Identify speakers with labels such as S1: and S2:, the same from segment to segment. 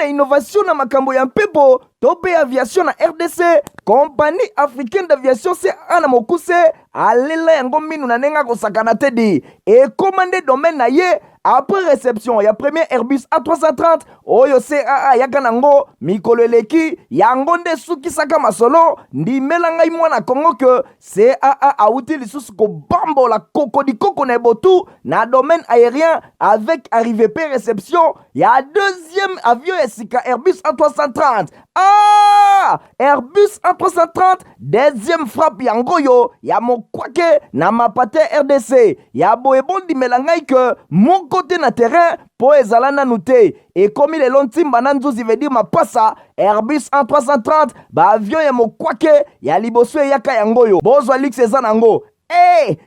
S1: Innovation na makambo ya mpepo tope aviation na RDC. Compagnie africaine d'aviation CAA na mokuse alela yango minu na nenga kosakana tedi et commandé domaine na ye. Après réception, ya premier Airbus A330, oyo CAA yaka nango, mikolo eleki, yango nde suki saka masolo, ndi melangai mwana Kongo ke CAA auti lisusu ko bambo la koko di koko na botu na domaine aérien avec arrivée P réception, ya deuxième avion esika Airbus A330. Airbus A330, deuxième frappe yango yo, ya mokwake na mapate RDC, ya boebondi melangai ke moko côté na terrain po ezala nanu te et comme il est lontimba na nzuzi veut dire mapasa Airbus A330 ba avion ya mokwake ya liboso yaka yango yo bozwa lix eza nango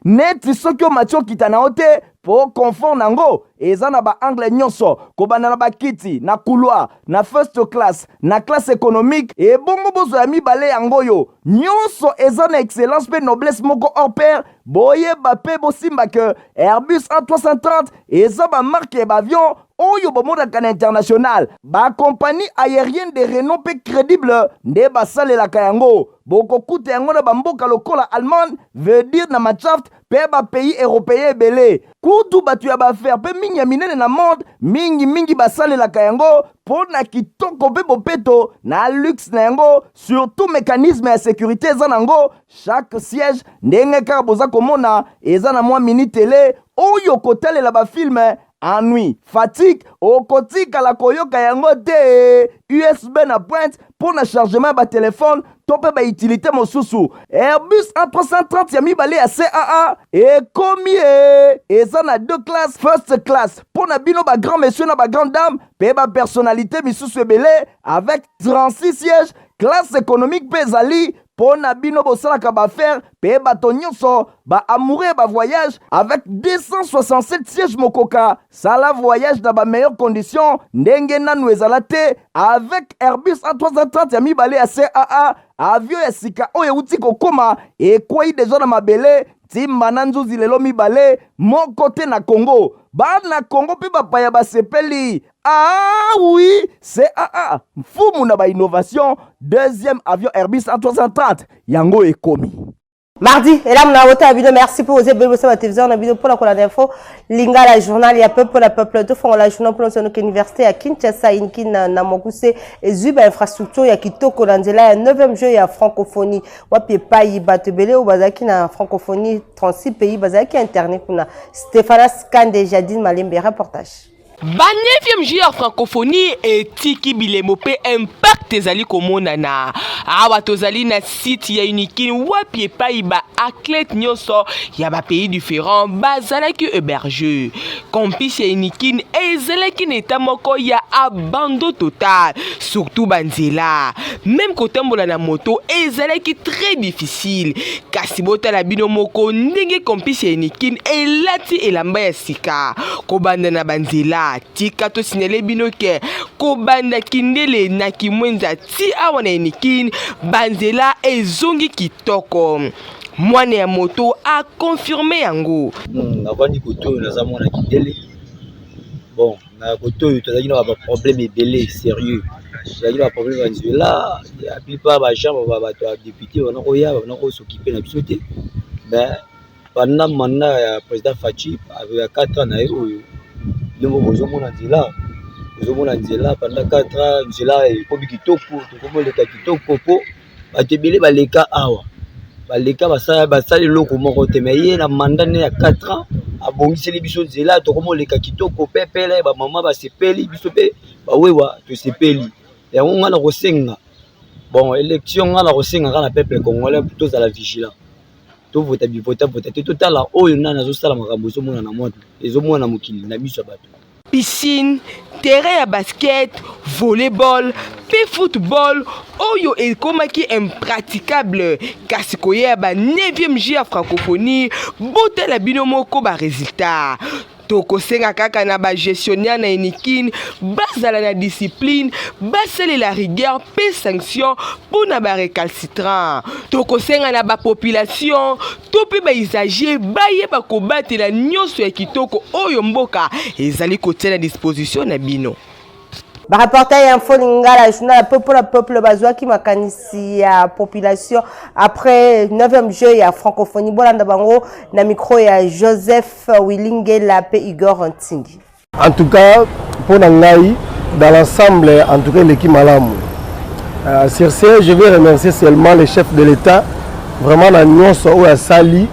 S1: neti soki o matio kita na ote po confort nango eza na ba angle nyonso kobanda na bakiti na couloir na first class na classe économique et bongo bozo ya mibale yango yo nyonso eza na excellence pe noblesse moko hors pair boyeba pe bosimba ke Airbus A330 eza ba marque ba avion oyo bomodaka na international ba compagnie aérienne de renom pe crédible nde basalelaka yango bokokuta yango na bamboka lokola Allemagne veut dire na Matshaft pe ba pays européen ebele kutu batu ya baaffaire pe mingi ya minene na monde mingi basalelaka yango po na kitoko pe bopeto na luxe na yango surtout mécanisme ya sécurité eza nango chaque siège ndenge kaka boza komona eza na mwa mini télé oyo kotalela bafilme ennui, fatigue, okotika la koyoka yango te USB na pointe pour na chargement ba téléphone tope ba utilité mosusu Airbus A330 ya mibale ya CAA et combien eza na deux classes first class pour na bino ba grand monsieur na ba grande dame pe ba personnalité misusu ebele avec 36 sièges classe économique pe ezali po na bino bosalaka baaffaire pe bato nyonso ba amoureux ba voyage avec 267 sièges mokoka sala voyage na ba meilleures conditions ndenge nanu ezala te avec Airbus A330 ya mibale ya CAA avion ya sika oyo uti kokoma ekwei deja na mabele timba na nzuzi lelo mibale moko te na Congo bana Congo pe bapaya basepeli oui CAA mfumu na ba innovation deuxième avion Airbus A330 yango ekomi
S2: mardi et là on a voté la vidéo merci pour oser belle la télévision la vidéo pour la info linga la journal il y a peu pour la peuple de fond la journal pour notre université à Kinshasa Inkina na Mokuse et zuba infrastructure ya kitoko lanzela ya 9e jeu ya francophonie wapi pays batebele au bazaki na francophonie 36 pays bazaki internet kuna Stéphanas Kande Jadine Malembe reportage.
S3: Ba 9e jour ya francophonie etiki bilemo pe impact ezali komonana awa tozali na site ya Unikin wapi epai ba athlète nyonso ya ba pays différents bazalaki hébergeux campus ya Unikin ezalaki na eta moko ya abandon total surtout banzela même kotambola na moto ezalaki très difficile kasi botala bino moko ndenge campus ya Unikin elati elamba ya sika kobanda na banzela tika to sinele binoke ko banda kindele na kimwenza ti awa na Unikin banzela ezongi kitoko mwana ya moto a confirmé yango
S4: navandi koto naza mwana kindele bon na koto tozaki na ba problème ebele sérieux tozaki na ba problème banzela ya plupart ba gens ba bato ya député wana koya bana ko s'occuper na biso te mais pendant mandat ya président Fachi avec 4 ans na oyo ndongo bozomona nzela pendant 4 ans nzela ekomi kitoko tokomoleka kitoko po bato ebele baleka awa baleka basali eloko moko te mais ye na mandat ne ya 4 ans abongiseli biso nzela tokomoleka kitoko pepele bamama basepeli biso pe bawewa tosepeli yango nga na kosenga bon élection nga na kosenga nga na peuple congolais pour tozala vigilant tovota bivota te totala oyo nani azosala makambo ezomona na moto ezomona na mokili na biso ya bato
S3: piscine terrain ya basket volleyball pe football oyo ekomaki impraticable kasi koyeba 9e jour ya francophonie botala bino moko ba résultat tokosenga kaka na ba gestionnaire na Inikin bazala na discipline basale la rigueur pe sanction pour na ba récalcitrant tokosenga na ba population to pe ba usager baye ba kobatela nyonso ya kitoko oyo mboka ezali kotia na disposition na bino.
S2: Reporter info lingala journal peuple bazwa ki makanisi ya population après 9e jeu ya francophonie bolanda bango na micro ya Joseph Willinge la pe Igor Ntingi.
S5: En tout cas pour Nangai dans l'ensemble en tout cas l'équipe malamu. Sur ce je vais remercier seulement le chef de l'État vraiment na nyonso o ya sali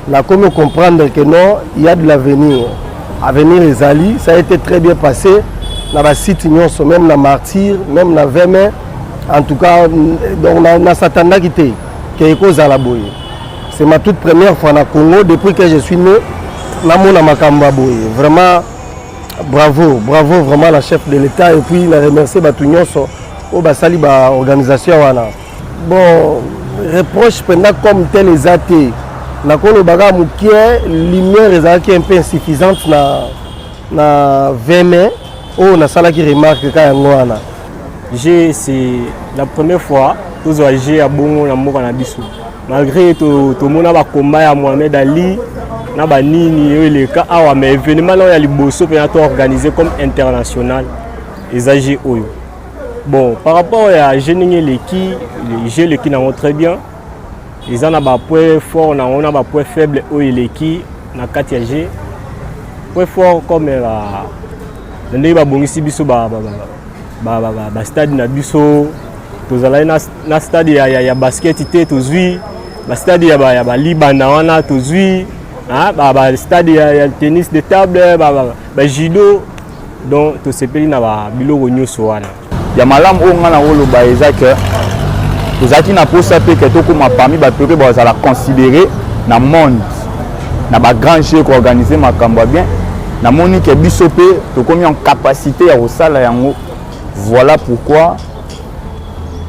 S5: na comme comprendre que non il y a de l'avenir. Avenir les alliés ça a été très bien passé. Na ba site nyonso même na martyr même na veme en tout cas donc na satanda kité ke koza la boye c'est ma toute première fois na Congo depuis que je suis né na mona makamba boye vraiment bravo vraiment la chef de l'État et puis la remercier batu nyonso o basali ba organisation wana bon reproche pendant comme tel les athées na kolo baga mukie lumière ezaki un peu insuffisante na veme. Oh, on a ça qui remarque quand
S6: c'est la première fois que j'ai à Bongo na mboka na biso. Malgré tout mona ba combat ya Mohamed Ali na ba nini le cas awa mais événement là ya liboso pe to organisé comme international ezagi oyo. Bon, par rapport à Géninge Leki, les jeux Leki n'ont très bien. Ils ont un point fort, on a un point faible au Leki na Katiaje. Point fort comme ndenge babongisi biso ba stade na biso tozala na stade ya basket te tozwi ba stade ya ba libana wana tozwi ba stade ya tennis de table ba judo donc to sepeli na ba biloko nyonso wana
S7: ya malamu o ngana oloba ezaka tozaki na posa pe ke tokoma parmi ba peuple bazala considérer na monde na ba grand jeu ko organiser makambo bien. Na monique bisopé, tu as en capacité à resala yango. Voilà pourquoi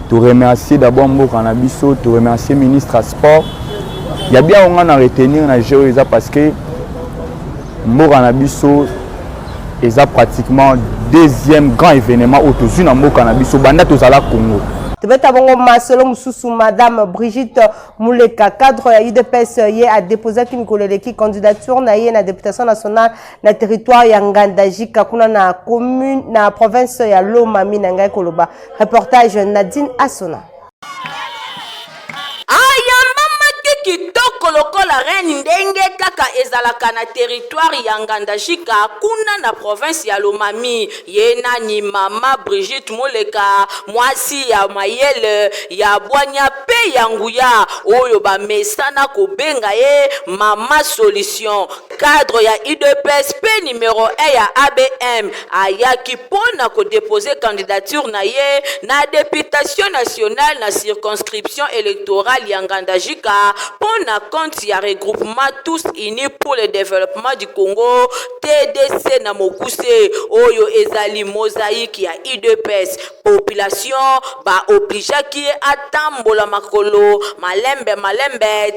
S7: tu remercier d'abord Mboka Nabiso, tu remercier le ministre à sport. Il y a bien on a retenir na jeu parce que Mboka Nabiso est pratiquement deuxième grand événement autour na Mboka Nabiso banda tozala Congo.
S2: Tebeta bongo masolo mususu madame Brigitte Mouleka cadre ya UDPS ye a déposé ki mikoleleki candidature na ye na députation nationale na territoire ya Ngandajika kuna na commune na province ya Lomami na ngai koloba. Reportage Nadine Asona.
S8: Kitoko lokola reine ndenge kaka ezalaka na territoire ya Ngandajika kuna na province ya Lomami ye nani mama Brigitte Moleka mwasi ya mayele ya bwanya pe ya nguya oyo ba mesana kobenga ye mama solution cadre ya UDPS pe numéro 1 ya ABM ayaki pona ko déposer candidature na ye na députation nationale na circonscription électorale ya Ngandajika pour na compte ya regroupement tous unis pour le développement du Congo TDC na Mokuse oyo ezali mosaïque ya UDPS population ba obligaki atambola makolo malembe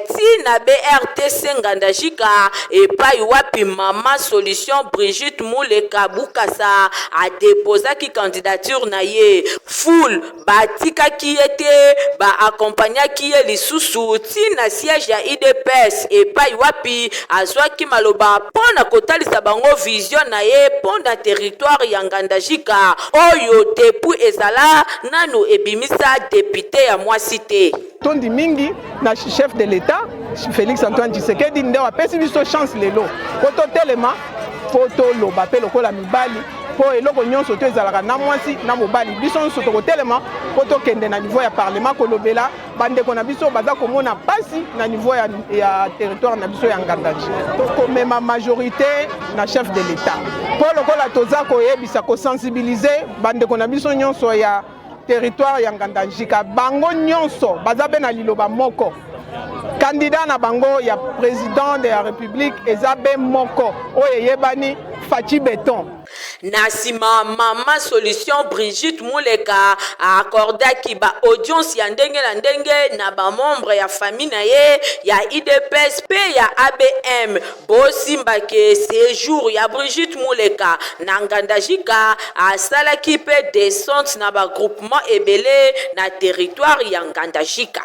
S8: tina BRTC Ngandajika et pai wapi mama solution Brigitte Mouleka Bukasa a déposé ki candidature na ye full batika ki était ba accompagner ki lisusu tina siège ya IDPS et pai wapi azwaki maloba pona kotalisa bango vision na ye pona territoire ya Ngandajika oyo depuis ezala nanu ebimisa député ya mwasi te
S9: tondi mingi na chef de l'État Félix Antoine Tshisekedi nde apesi biso chance lelo koto telema poto loba pe lokola mibali po eloko nyonso to ezalaka na mwasi na mobali biso nyonso tokotelema po tokende na niveau ya parlement kolobela bandeko na biso baza komona pasi na niveau ya territoire na biso ya Ngandajika tokomema majorité na chef de l'État po lokola toza koyebisa kosensibiliser bandeko na biso nyonso ya territoire ya Ngandajika bango nyonso baza pe na liloba moko candidat na bango ya président de la République Ezabe Moko oyo yebani Fachi Beton.
S8: Na nsima mama solution Brigitte Muleka akordaki ba audience ya ndenge na ndenge na ba membre ya famille na ye ya IDPS pe ya ABM bosimbake séjour ya Brigitte Muleka na Ngandajika asalaki pe descente na ba groupement ebele na territoire ya Ngandajika.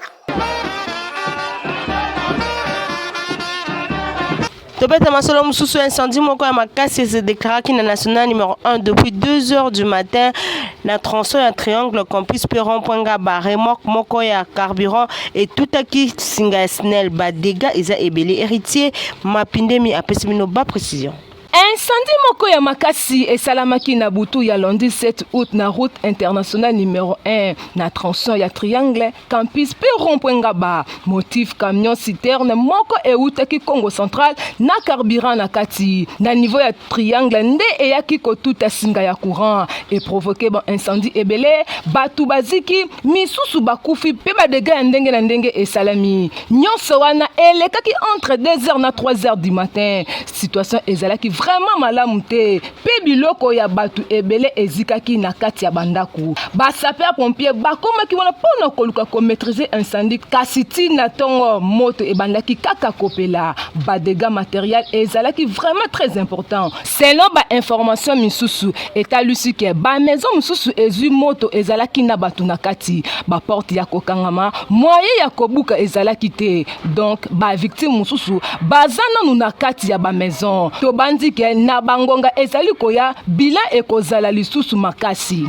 S2: Tobeta Masolo Moussou incendie moko ya makasi se déclare qui na national numéro 1 depuis 2 heures du matin na tronçon ya triangle campus Perron Poinga barre moko ya carburant et tout aki singa snel ba dégâts eza ebele héritier mapindemi apesimino ba précision.
S10: Incendie moko ya makasi esalamaki na butu ya lundi 7 août na route internationale numéro 1 na tronçon ya triangle campus pe rond-point Ngaba. Motif camion citerne moko eutaki Congo central na carburant na kati na niveau ya triangle nde eyaki kotuta singa ya courant et provoqué bon incendie ebele batu baziki misusu bakufi pe ba dégâts ya ndenge na ndenge esalami nyonso wana elekaki entre 2h na 3h du matin. Situation ezalaki vraiment malamu te pe biloko ya batu ebele ezikaki na kati ya bandaku ba sapeur pompier bakomaki wana pona koluka ko maîtriser incendie kasi tina tongo moto ebandaki kaka kopela ba dégâts matériels ezalaki vraiment très important selon ba information misusu etalusi ke ba maison misusu ezui moto ezalaki na batu na kati ba porte ya kokangama moyen ya kobuka ezalaki te donc ba victime misusu bazana na kati ya ba maison to bandi ke na bangonga ezali koya bila ekozala lisusu makasi.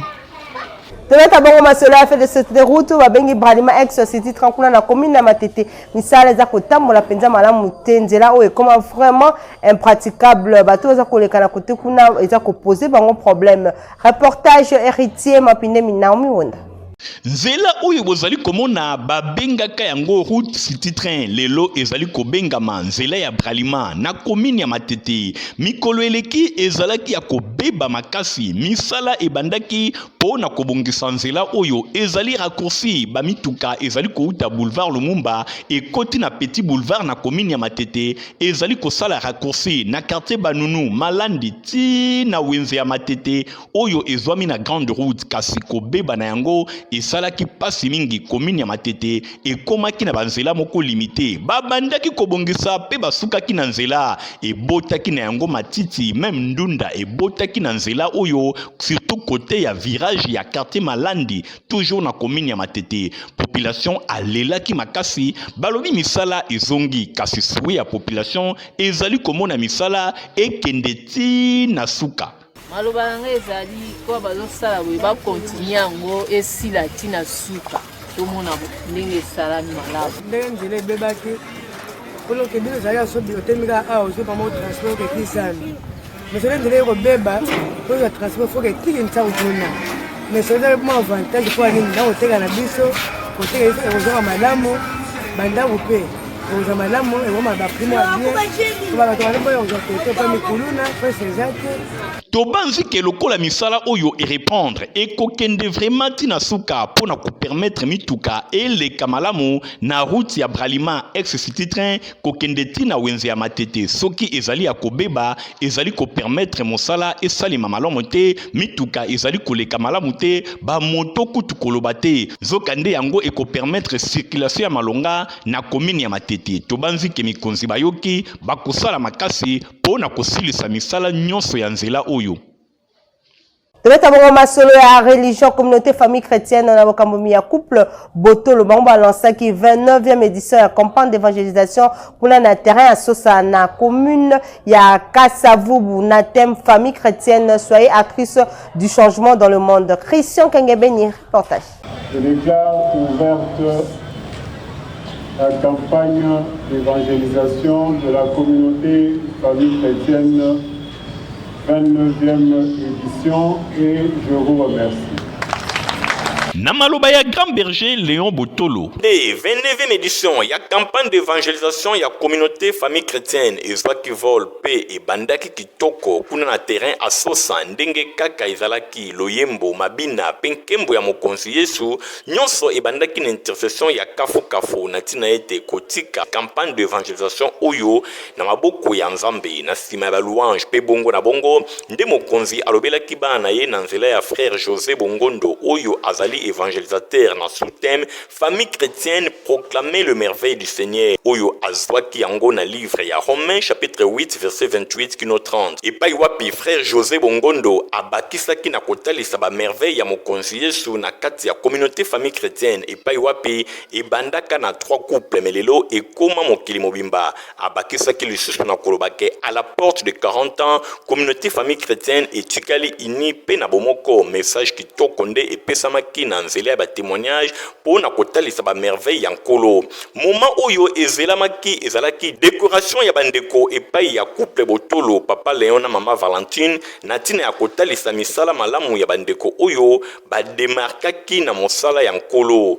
S2: Tobeta bongo masolo a fait de cette route ba bengi Bralima ex société tranquille na commune na Matete misala za kotambola penza malamu te nzela o comment vraiment impraticable bato za koleka na kote kuna eza ko poser bango problème. Reportage héritier mapinde Naomi Wonda.
S11: Nzela oyo bozali komona babengaka yango route city train lelo ezali kobengama nzela ya Bralima na commune ya Matete mikolo eleki ezalaki ya kobeba makasi misala ebandaki pona kobongisa nzela oyo ezali raccourci bamituka ezali kouta boulevard Lumumba ekoti na petit boulevard na commune ya Matete ezali kosala raccourci na quartier Banunu Malandi ti na wenze ya Matete oyo ezwami na grande route kasi kobeba na yango esalaki pasi mingi commune ya Matete ekomaki na banzela moko limité babandaki kobongisa pe basukaki na nzela ebotaki na yango matiti même ndunda ebotaki na nzela oyo surtout côté ya virage ya quartier Malandi toujours na commune ya Matete population alelaki makasi balobi misala ezongi kasi suwe ya population ezali komona misala ekende ti na suka.
S12: Maloba nanga ezali ko bazosala boye bakontinue yango esila tina suka tomona ndenge esalami malamu
S13: ndenge nzela ebebaki mpona okende ezali asobi otemika awa ozopama transport okekisani mesolo nzela ekobeba oyo transport foke etikisa kuna mesolo ezali mwa avantage mpo anini ntango oteka na biso oteka ekozwaka malamu bandako mpe ekozwa malamu ekoma baprimo ya bien bato balembo ekozwa kote mpo mikuluna mpo esezaki
S11: tobanzi ke lokola misala oyo e répondre et kokende vraiment tina suka pona ko permettre mituka eleka malamu na route ya Bralima ex city train kokende tina wenze ya Matete soki ezali ya kobeba ezali ko permettre mosala esali malamu te mituka ezali koleka malamu te ba moto kutu koloba te zokande yango e ko permettre circulation ya malonga na commune ya Matete tobanzi ke mikonzi bayoki bakosala makasi pona kosilisa misala nyonso ya nzela oyo.
S2: Tobeta bongo masolo ya religion communauté famille chrétienne na bokambomi ya couple Botolo bango balancaki 29e édition ya campagne d'évangélisation kuna na terrain ya Sosa na commune ya Kasavubu na thème famille chrétienne soyez actrice du changement dans le monde. Christian Kengebeni reportage.
S14: Je déclare ouverte la campagne d'évangélisation de la communauté famille chrétienne 29e édition et je vous remercie.
S11: Namaloba ya Grand Berger Léon Botolo.
S15: Et 29e édition, il y a campagne d'évangélisation, il y a communauté famille chrétienne, et soit qui vole, paix et bandaki qui toko, kuna na terrain à Sosa, ndenge kaka izalaki, loyembo, mabina, penkembo ya mokonzi Yesu, nyonso e bandaki na intercession ya kafu na tina ete kotika campagne d'évangélisation oyo na maboko ya nzambe na sima ya louange pe bongo na bongo nde mokonzi alobelaki bana ye na nzela ya frère José Bongondo oyo azali évangélisateur na sous-thème famille chrétienne proclamer le merveille du Seigneur oyo azwaki yango na livre ya Romains chapitre 8 verset 28 kino 30 et pa wapi frère José Bongondo abakisaki na kotalisa ba merveille ya mokonzi Yesu na kati ya communauté famille chrétienne et pa wapi e bandaka na 3 couples melelo et koma mokili mobimba abakisaki lisusu na kolobake à la porte de 40 ans communauté famille chrétienne et tikali ini pe na bomoko message qui tokonde et pesamaki na nzela ya ba témoignage po na kotalisa ba merveille ya nkolo moment oyo ezalaki décoration ya bandeko epai ya couple Botolo papa Léon na mama Valentine na tina ya kotalisa misala malamu ya bandeko oyo ba demarkaki na mosala ya nkolo.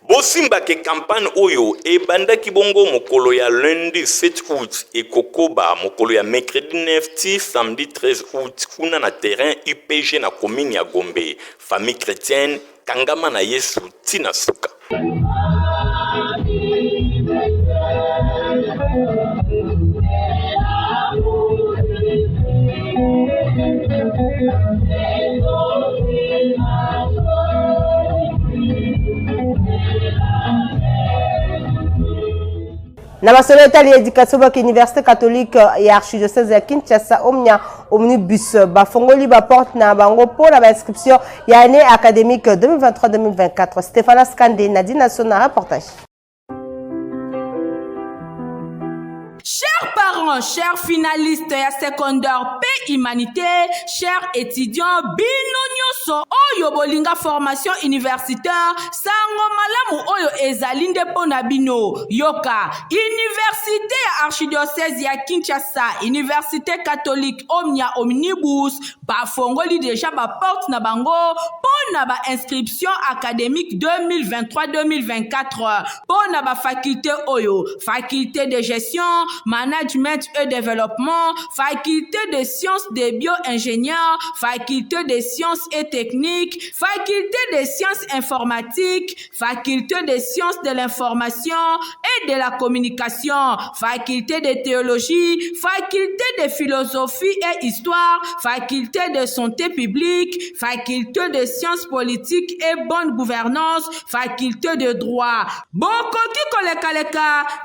S15: Bosimba ke campagne oyo e bandaki bongo mokolo ya lundi 7 août et kokoba mokolo ya mercredi 9 ti samedi 13 août kuna na terrain UPG na commune ya Gombe famille chrétienne kangama na Yesu tina suka.
S2: Na masoleta l'éducation bak université catholique et archidiocèse ya Kinshasa omnia omnibus bafongoli ba porte na bango pour la inscription ya année académique 2023-2024. Stéphane Skandé, Nadine Sona, reportage.
S8: Chers parents, chers finalistes ya secondaire P humanité, chers étudiants bino nyonso oyo bolinga formation universitaire sango malamu oyo ezali nde pona bino yoka université ya archidiocèse ya Kinshasa université catholique omnia omnibus bafongoli déjà ba porte na bango pona ba inscription académique 2023-2024 pona ba faculté oyo faculté de gestion management et développement, faculté de sciences de bio-ingénieurs, faculté de sciences et techniques, faculté de sciences informatiques, faculté de sciences de l'information et de la communication, faculté de théologie, faculté de philosophie et histoire, faculté de santé publique, faculté de sciences politiques et bonne gouvernance, faculté de droit. Bokoki koleka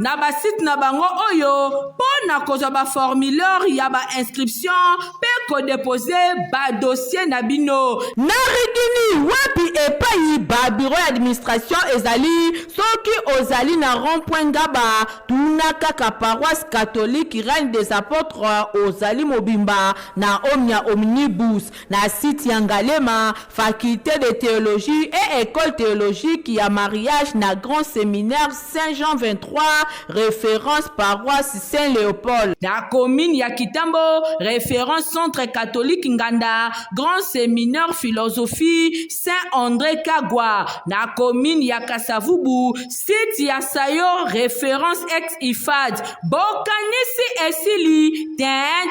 S8: na basit na bango oyo pona kozwa ba formulaire ya ba inscription pe ko déposer ba dossier na bino na ridini wapi epai ba bureau administration ezali soki ozali na rond-point Ngaba tuna kaka paroisse catholique Reine des Apôtres ozali mobimba na omnia omnibus na site ya Ngalema faculté de théologie et école théologique ya mariage na grand séminaire Saint-Jean 23 référence paroisse Saint-Léopold. La commune ya Kitambo, référence centre catholique Nganda, grand séminaire philosophie Saint-André Kagwa. La commune ya Kasavubu, site ya Sayo, référence ex-IFAD. Bokanisi esili, ten,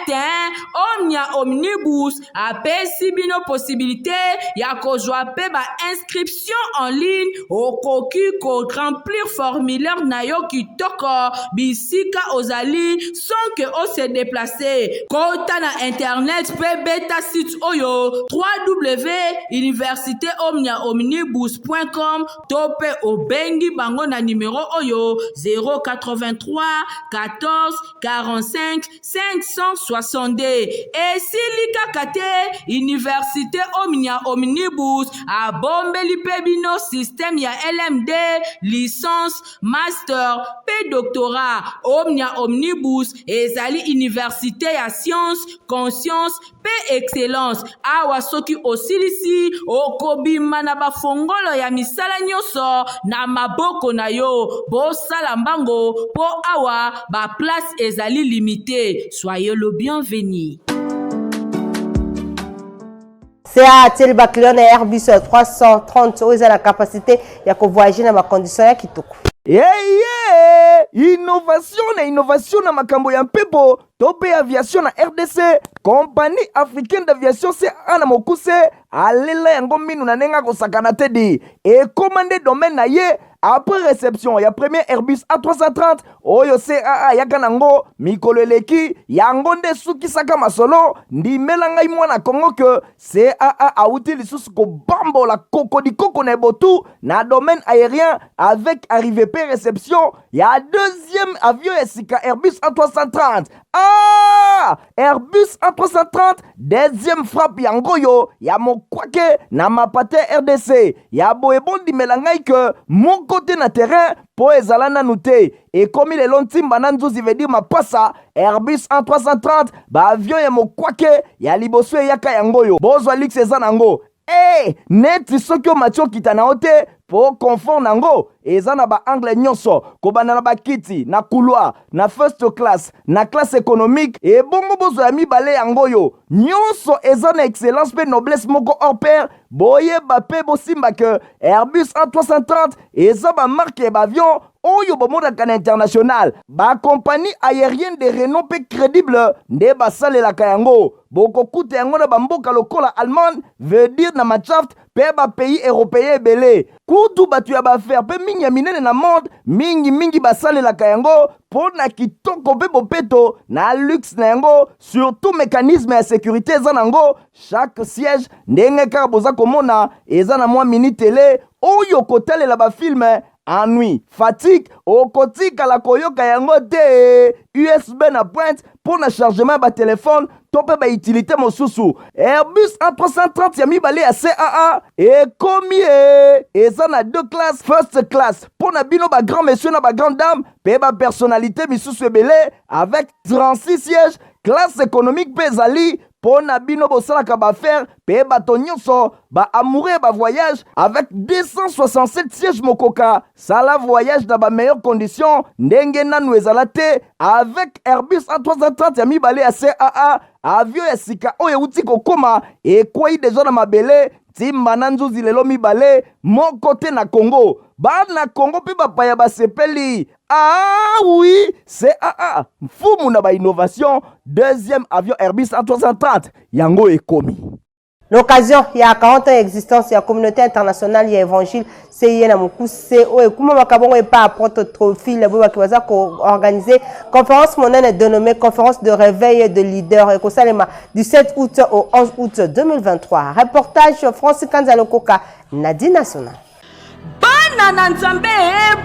S8: omnia omnibus, apesi bino possibilité ya kozwa pe ba inscription en ligne au koki ko remplir formulaire na yo kitoko bisika ozali sans que on se déplacer. Kota na internet pe beta site oyo www.universitéomniaomnibus.com tope obengi bango na numéro oyo 083 14 45 562 et silika kate Université Omnia Omnibus a bombeli pebino système ya LMD licence master pe doctorat Omnia Omnibus campus ezali université ya science conscience pe excellence awa soki osilisi okobima na bafongolo ya misala nyonso na maboko na yo bosala mbango po awa ba place ezali limité. Soyez le bienvenu.
S2: C'est à Telebaclion et Airbus 330 où ils ont la capacité de voyager dans ma condition ya kitoko.
S1: Innovation na makambo ya mpepo tope aviation na RDC compagnie africaine d'aviation CA na mokuse alela yango minu na nenga kosakana te di et commandé domaine na ye après réception ya premier Airbus A330 oyo CAA yaka nango mikolo eleki yango nde sukisaka masolo ndimela ngai mwana Kongo ke CAA auti lisusu kobambola kokodi koko na botu na domaine aérien avec arrivée pe réception ya deuxième avion esika Airbus A330. Airbus A330 deuxième frappe yango yo ya mokwake na mapate RDC ya boebondi melangai ke mon côté na terrain po ezala nanu te ekomi lelo ntimba na nzuzi veut dire mapasa Airbus A330 ba avion ya mokwake ya liboso eyaka yango yo bozwa lix eza nango neti soki omatio kita na ote po confort nango eza na ba angle nyonso kobanda na bakiti na couloir na first class na classe économique et bongo bozo ya mibale yango yo nyonso eza na excellence pe noblesse moko hors pair boyeba pe bosimba ke Airbus A330 eza ba marque ba avion oyo bomodaka na international ba compagnie aérienne de renom pe crédible nde basalelaka yango bokokuta yango na bamboka lokola Allemagne veut dire na Machaft pe ba pays européen ebele kutu batu ya baaffaire pe mingi ya minene na monde mingi basalelaka yango po na kitoko pe bopeto na luxe na yango surtout mécanisme ya sécurité eza nango chaque siège ndenge kaka boza komona eza na mwa mini télé oyo kotalela bafilme ennui, fatigue, okotika la koyoka yango te USB na pointe pour na chargement ba téléphone tope ba utilité mosusu Airbus A330 ya mibale ya CAA et komi eza na deux classes first class pour na bino ba grand monsieur na ba grande dame pe ba personnalité misusu ebele avec 36 sièges classe économique pe zali pour na bino bosalaka ba faire pe bato nyonso ba amoureux ba voyage avec 267 sièges mokoka sala voyage dans ba meilleures conditions ndenge nanu ezala te avec Airbus A330 ya mibale ya CAA avion ya sika oyo uti kokoma ekwei deja na mabele timba na nzuzi lelo mibale moko te na Congo bana Congo pe bapaya basepeli oui CAA mfumu na ba innovation deuxième avion Airbus A330 yango ekomi.
S2: L'occasion, il y a 40 ans d'existence, il y a communauté internationale, il y a évangile, c'est na mukuse, comment makabongo est pas à prototrophile, qui va organiser conférence monnaie dénommée conférence de réveil de leaders et Kosalema du 7 août au 11 août 2023. Reportage France Kanzalo Koka, Nadi National.
S8: na nzambe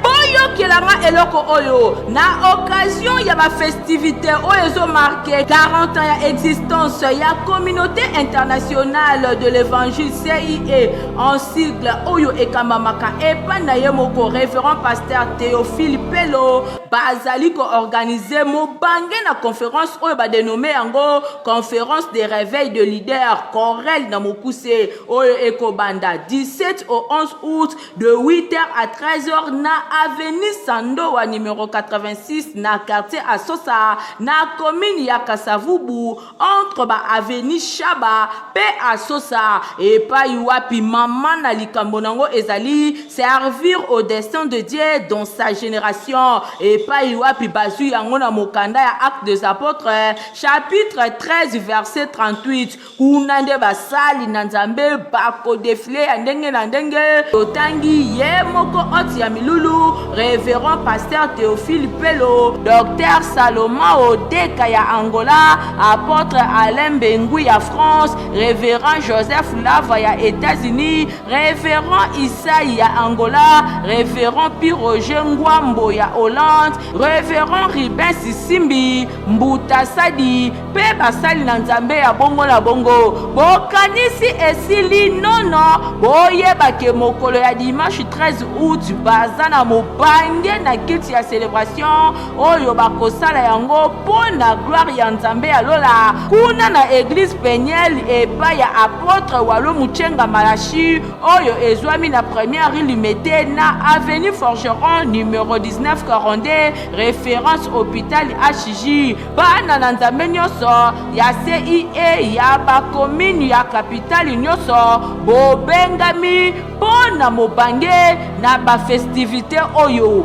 S8: boyokelanga eloko oyo na occasion ya ba festivité oyo zo marqué 40 ans ya existence ya communauté internationale de l'évangile CIE en sigle oyo ekambamaka epa na ye moko révérend pasteur Théophile Pelo bazali ko organiser mobange na conférence oyo ba dénommé yango conférence des réveils de leaders Corel na mokuse oyo ekobanda 17 au 11 août de 8h à 13h na avenue Sandoa numéro 86 na quartier Asosa na commune ya Kasavubu entre ba avenue Shaba pe Asosa et pa yuapi maman na likambo nango ezali servir au destin de Dieu dans sa génération et pa yuapi bazu yango na mokanda ya acte des apôtres chapitre 13 verset 38 kunande basali na nzambe bako défilé ya ndenge na ndenge otangi ye moko oti ya milulu révérend pasteur Théophile Pelo docteur Salomon Odeka ya Angola apôtre Alain Bengu ya France révérend Joseph Lava ya États-Unis révérend Isaïe ya Angola révérend Piroge Ngwambo ya Hollande révérend Ribin Sisimbi Mbuta Sadi pe basali na nzambe ya bongo na bongo bokanisi esili nono boyeba ke mokolo ya dimanche 13 16 août baza na mobange na kiti ya célébration oyo bakosala yango mpona gloire ya nzambe ya lola kuna na église Peniel epai ya apôtre Walo Muchenga Malachi oyo ezwami na première limité na avenue Forgeron numéro 1942 référence hôpital HJ. Bana na nzambe nyonso ya CIE ya bakomini ya capitale nyonso bobengami mpona mobange na bafestivité oyo.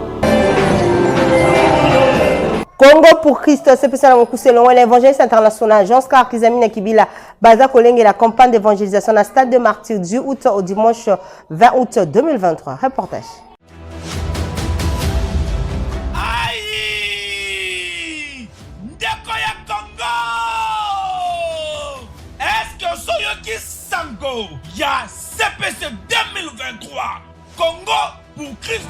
S2: Congo pour Christ, c'est pour ça que selon l'évangéliste international Jean-Scar Kizamina Kibila, Baza Kolenge, la campagne d'évangélisation à stade de martyr du août au dimanche 20 août 2023. Reportage.
S16: Aïe! Ndeko ya Congo! Est-ce que Soyoki Sango, ya CPC 2023, Congo pour Christ,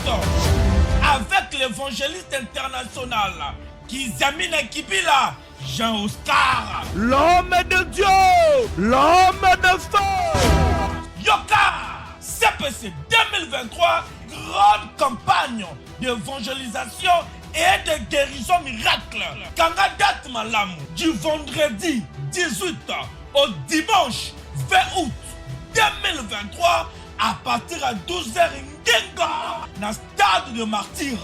S16: avec l'évangéliste international Kizamina Kibila, Jean-Oscar, l'homme de Dieu, l'homme de feu. Yoka, CPC 2023, grande campagne d'évangélisation et de guérison miracle. Kanga date malamu du vendredi 18 au dimanche 20 août 2023 à partir à 12h Ngenga dans stade de martyr.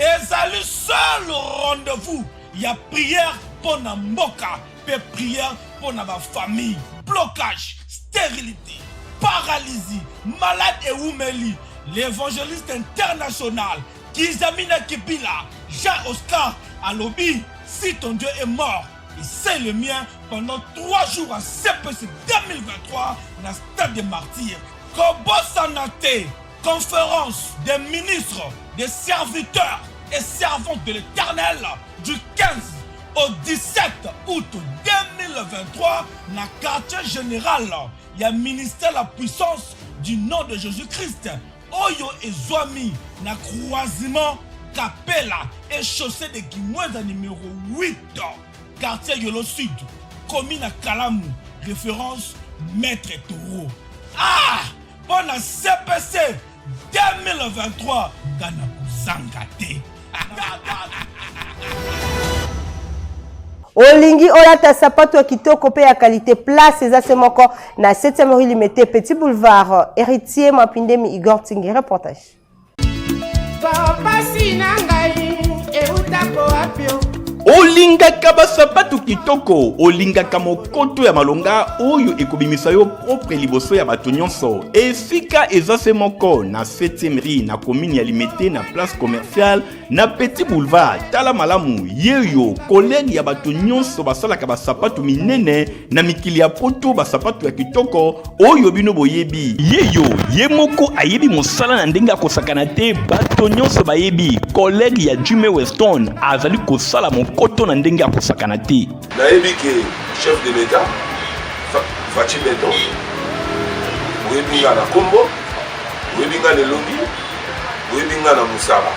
S16: Et c'est le seul rendez-vous. Il y a prière pour la mboka, et prière pour la famille. Blocage, stérilité, paralysie, malade et oumeli. L'évangéliste international Kizamina Kibila, Jean-Oscar Alobi, si ton Dieu est mort, et c'est le mien pendant 3 jours à CPC 2023 dans stade de martyr. Kobo Sanate, conférence des ministres, des serviteurs et servantes de l'Éternel du 15 au 17 août 2023 dans le quartier général. Il y a ministère la puissance du nom de Jésus-Christ. Oyo et Zoami na croisement Capella et chaussée de Guimoueza numéro 8 quartier Yolo Sud commune à Kalamu référence Maître Toro. Ah pour la CPC 2023 Gana Zangate.
S2: Olingi Olata Sapato Kitoko pe ya qualité place ezase moko na 7e rue Limité Petit Boulevard héritier Mapindemi Igor Tingi reportage.
S16: Papa sinangai eutako apio.
S11: Olingaka basapato kitoko, olingaka mokoto ya malonga oyo ekobimisa yo propre liboso ya bato nyonso. Esika ezase moko na 7e rue na commune ya Limité na place commerciale na Petit Boulevard. Tala malamu yeyo collègue ya bato nyonso basalaka basapato minene na mikili ya poto basapato ya kitoko oyo bino boyebi. Yeyo yemoko ayebi mosala na ndenge akosakana te bato nyonso bayebi. Collègue ya Jimmy Weston azali kosala koto na ndenge akosakana te.
S17: Nayebi ke chef de l'État Fachi Beton oyebi nga na Kombo, oyebi nga na Elongi, oyebi nga na Moussara.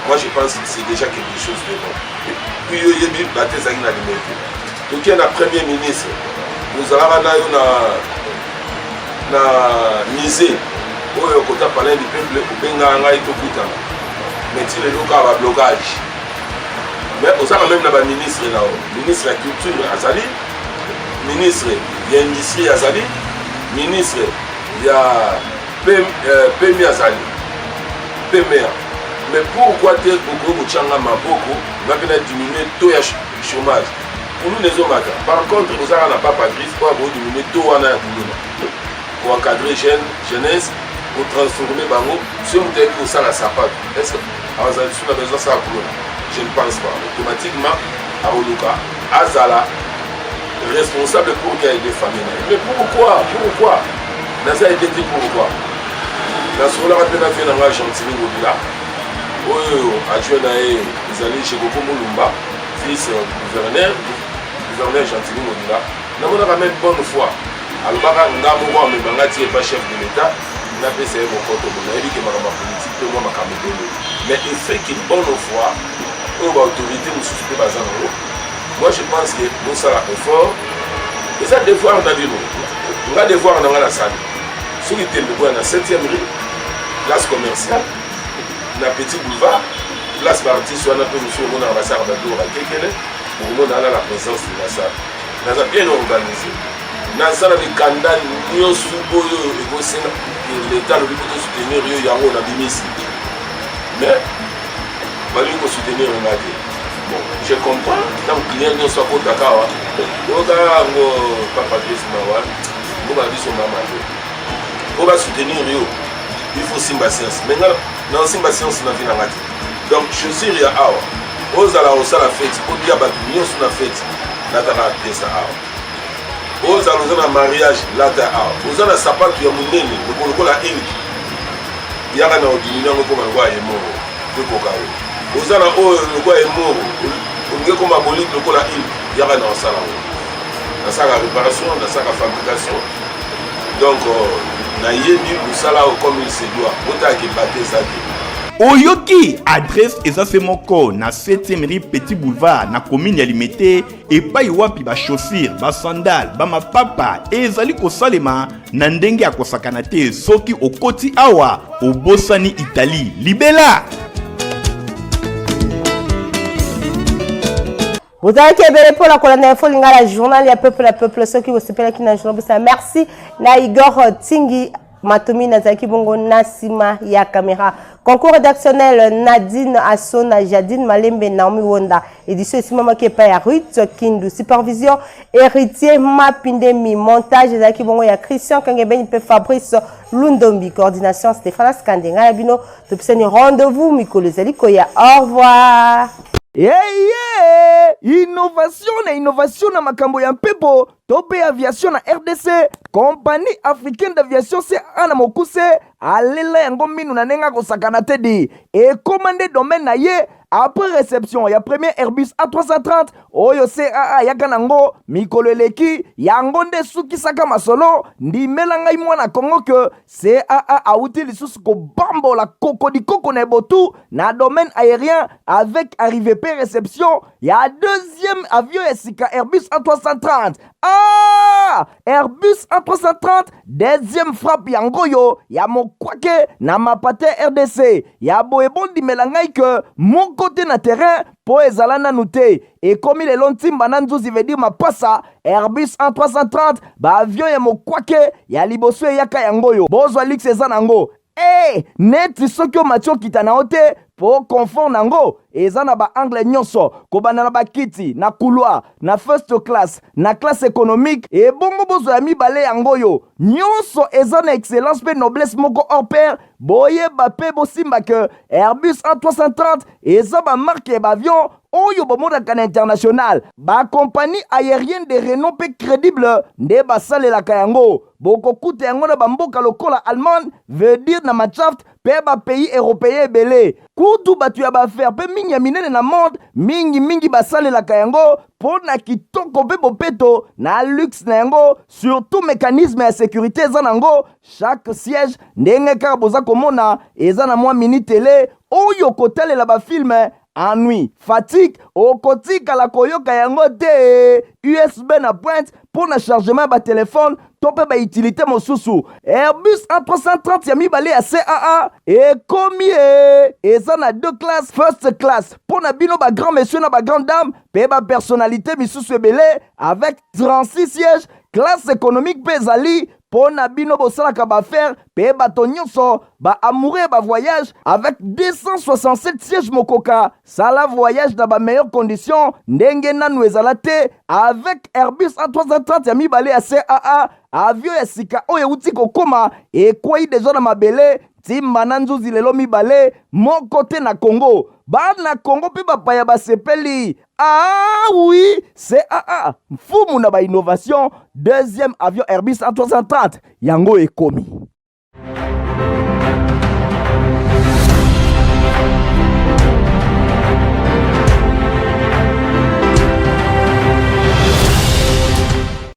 S17: Moi je pense que c'est déjà quelque chose de bon. Puis oyebi batezaki na Limité. Toki na premier ministre nous allons na yo na misé oyo kota palais du peuple obenga ngai tokutana. Mais tu le loka ba blocage. Mais on a même la ministre là, ministre de la culture Azali, ministre de l'industrie Azali, ministre de la PMI Azali, PMR. Mais pourquoi tel Congo Mouchanga Maboko va venir diminuer le taux de chômage? Pour nous les hommes, par contre, nous avons pas Patrice pour diminuer le taux pour encadrer jeunesse, pour transformer Bango, si on est pour ça la sapate. Est-ce que on a besoin de ça pour nous? Je ne pense pas. Automatiquement, Aoluka, Azala, responsable pour qu'il y ait des familles. Mais pourquoi? Pourquoi? Dans ça, il dit pourquoi? Dans ce cas-là, on a fait dans la Gentini Mobila. Oui, adjoint à les alliés chez Goko Moulumba, fils gouverneur Gentini Mobila. Nous avons même bonne foi. Alors, Ngamouwa, mais Bangati n'est pas chef de l'État. Il n'a pas essayé mon compte. Il a dit que ma politique, moi, ma caméra. Mais il fait qu'il bonne foi. Autorité nous suspect bazar. Moi je pense que nous ça la effort et ça devoir on a dit nous on va devoir dans la salle ceux qui étaient dans la 7e rue place commerciale na petit boulevard place bartiste wana mpe mosusu omonaka basaka babiloko bakekele okomona ala la présence de basala naza bien organisé nasala mikanda nyonso oyo ekosenga l'état lobi mpo tosoutenir yo yango na bimisi mais balingi kosoutenir nga te bon je comprends ntango client nyonso akotaka awa okaka yango papa desmawa mboka biso mama te po basoutenir yo il faut simba science mais nga na simba science na vi nanga te donc chaussure ya awa ozala osala fete olia bato nyonso na fete nataka pesa awa ozala oza na mariage lata awa oza na sapatu ya monene lokolokola elki yaka na odimini yango koma lokwa emoro ekoka yo oza na oyo lokwa emoro olingi koma boliki lokola elki yaka na osala ngo nasaka réparation nasaka fabrication donc nayebi kosala oyo comme il se doit otaki bate eza te
S11: oyoki adresse eza se moko na 7e rue Petit Boulevard na commune ya Limete epai wapi ba chaussure ba sandal ba mapapa ezali kosalema na ndenge ya kosakana te soki okoti awa obosani Italie libela.
S2: Vous avez qu'à pour la colonne info, la journal, il y a peuple, ceux qui vous s'appellent qui n'a pas merci. Na Igor Tingi, Matomi Nazaki Bongo, Nasima, ya caméra. Concours rédactionnel Nadine Assona, Jadine Malembe, Naomi Wonda. Édition Simama Kepa, Ruth Kindu. Supervision, héritier Mapindemi. Montage, Zaki Bongo, ya Christian Kangeben, Fabrice Lundombi. Coordination, Stéphane Skandenga, Abino. Topseni rendez-vous, Miko Lezelikoya. Au revoir.
S1: Innovation na makambo ya mpepo tope aviation na RDC compagnie africaine d'aviation CA na mokuse alela yango minu na nenga kosakana te di et commandé domaine na ye après réception ya premier Airbus A330 oyo CAA yaka nango mikolo eleki yango nde sukisaka masolo ndimela ngai mwana Kongo ke CAA auti lisusu kobambola koko na botu na domaine aérien avec arrivée pe réception ya deuxième avion esika Airbus A330 Airbus A330 deuxième frappe yango yo ya mokwake na mapate RDC ya boebondi melangai ke mon côté na terrain po ezala nanu te ekomi lelo ntimba na nzuzi veut dire mapasa Airbus A330 ba avion ya mokwake ya liboso eyaka yango yo bozwa lix eza nango neti soki omatio kita na ote po confort nango eza na ba angle nyonso kobanda na bakiti na couloir na first class na classe économique et bongo bozo ya mibale yango yo nyonso eza na excellence pe noblesse moko hors pair boye bape bosimba ke Airbus A330 eza ba marque ba avion oyo bomodaka na international ba compagnie aérienne de renom pe crédible nde basalelaka yango bokokuta yango na bamboka lokola Allemagne veut dire na Machaft pe ba pays européen ebele kutu batu ya bafaire pe mingi ya minene na monde mingi basalelaka yango po na kitoko pe bopeto na luxe na yango surtout mécanisme ya sécurité eza nango chaque siège ndenge kaka boza komona eza na mwa mini télé oyo kotalela bafilme ennui, fatigue, okotika la koyoka yango te USB na pointe pour na chargement ba téléphone tope ba utilité mosusu Airbus A330 ya mibale ya CAA et combien eza na deux classes first class pour na bino ba grand monsieur na ba grande dame pe ba personnalité misusu ebele avec 36 sièges classe économique pe ezali pour na bino bosalaka bafaire pe bato nyonso ba amoureux ba voyage avec 267 sièges mokoka sala voyage dans ba meilleures conditions ndenge nanu ezala te avec Airbus A330 ya mibale ya CAA avion ya sika oyo uti kokoma ekwei deja na mabele timba na nzuzi lelo mibale moko te na Congo bana Congo pe bapaya basepeli oui CAA mfumu na ba innovation deuxième avion Airbus A330 yango ekomi